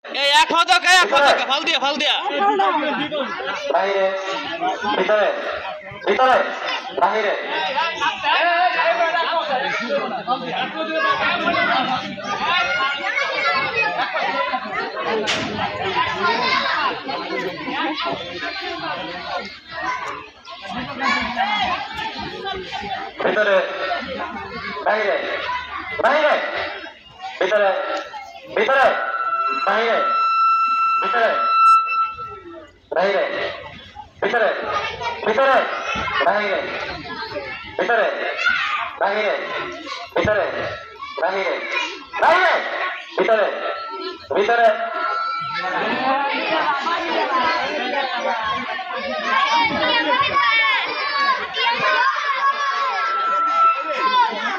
এই এক পদক ফাল দিয়া বাইরে ভিতরে ভিতরে বাইরে ভিতরে বাইরে বাইরে ভিতরে ভিতরে বাইরে ভিতরে বাইরে ভিতরে ভিতরে বাইরে ভিতরে বাইরে ভিতরে বাইরে বাইরে ভিতরে ভিতরে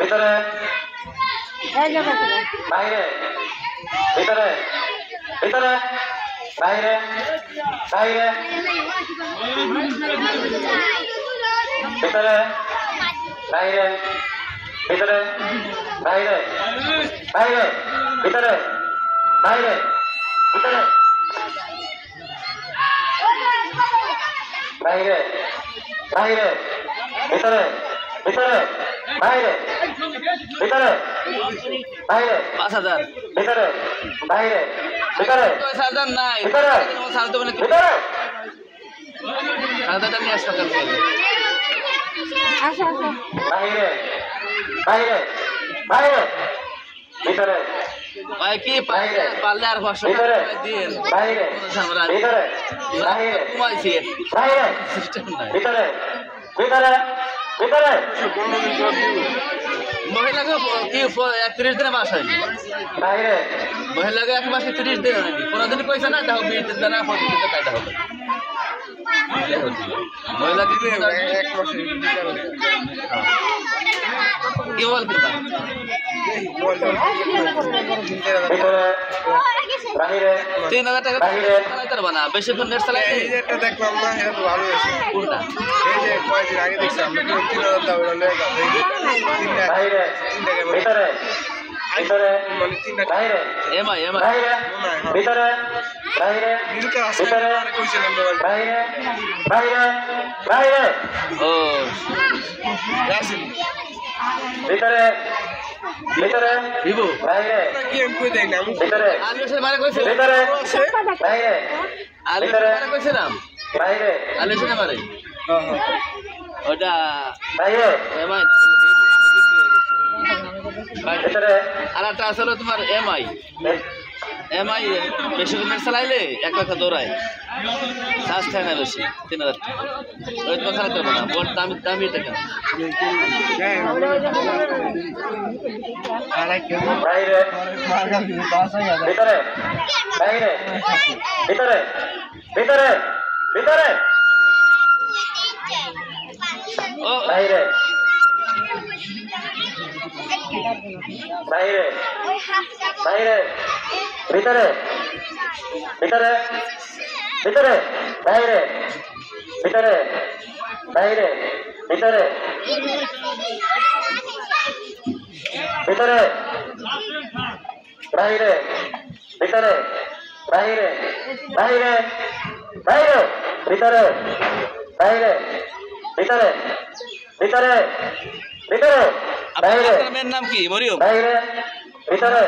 ভিতরে বাইরে ভিতরে ভিতরে বাইরে বাইরে ভিতরে বাইরে ভিতরে বাইরে বাইরে ভিতরে বাইরে ভিতরে বাইরে বাইরে ভিতরে ভিতরে বাইরে ভিতরে বাইরে 5000 ভিতরে বাইরে ভিতরে 5000 নাই ভিতরে সালতে বলে ভিতরে 5000 নিয়ে আসতে হবে বাইরে বাইরে বাইরে ভিতরে ভাই কি পারলে আর 500 ভিতরে টাকা দিন বাইরে ভিতরে বাইরে কমাইছি বাইরে সিস্টেম নাই ভিতরে ভিতরে ভিতরে মহিলাকে কি 31 দিনে মাস হয়নি বাইরে মহিলাকে এক মাসে 30 দিন হয়নি 15 দিন পয়সা না তাও 20 দিন না 15 দিন কাটা হবে মহিলাকে কি এক মাসে কি বলতে পারে ভিতরে বাইরে 3000 টাকা বাইরে চালাতে পারবে না বেশিক্ষণ নেট চালাই এই যে একটা দেখলাম না এটা তো ভালো আছে কোনটা এই যে কয়েকদিন আগে দেখছি আমরা 3000 দাও এটা লয়ে গেল বাইরে ভিতরে ভিতরে মানে 3 টাকা বাইরে এমআই বাইরে ভিতরে বাইরে নিরুকে আসলে ভিতরে আরে কইছিলাম মোবাইল বাইরে বাইরে বাইরে ও রাসিল ভিতরে ভিতরে ভিভো বাইরে কি আমি কই দেই না আমি ভিতরে আলু সে মারে কইছে ভিতরে বাইরে আলু ভিতরে মারে কইছিলাম বাইরে আলু সে মারে হ্যাঁ হ্যাঁ ওটা বাইরে এমআই ভিতরে আর একটা আসলে তোমার এমআই বেশি নেট চালাইলে এক টাকা দৌড়ায় চার্জ থাকে না বেশি 3000 টাকা ওই তো চালাতে পারবে না বোর্ড দামি টাকা বাইরে ভিতরে বাইরে ভিতরে ভিতরে ভিতরে ও বাইরে বাইরে বাইরে ভিতরে ভিতরে ভিতরে বাইরে ভিতরে বাইরে ভিতরে ভিতরে বাইরে ভিতরে বাইরে বাইরে বাইরে ভিতরে বাইরে ভিতরে ভিতরে ভিতরে বাইরে আপনার মেয়ের নাম কি মরিয়ম বাইরে ভিতরে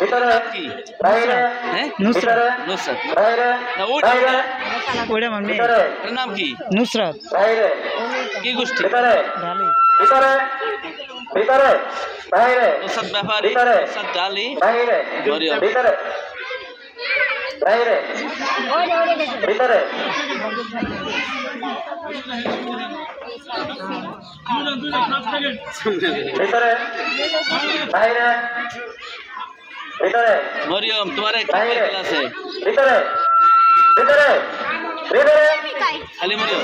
ভিতরে কি বাইরে হ্যাঁ ভিতরে নুসরাত বাইরে না ওটা বাইরে ওইটা আমার মেয়ে ভিতরে এর নাম কি নুসরাত বাইরে কি গোষ্ঠী ভিতরে ঢালি ভিতরে ভিতরে বাইরে নুসরাত ব্যাপারী ভিতরে নুসরাত ডালি বাইরে মরিয়ম ভিতরে বাইরে ভিতরে ভিতরে বাইরে ভিতরে মরিয়ম তোমার একটা বাইরে সাইকেল আছে ভিতরে ভিতরে ভিতরে খালি মরিয়ম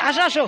আসো আসো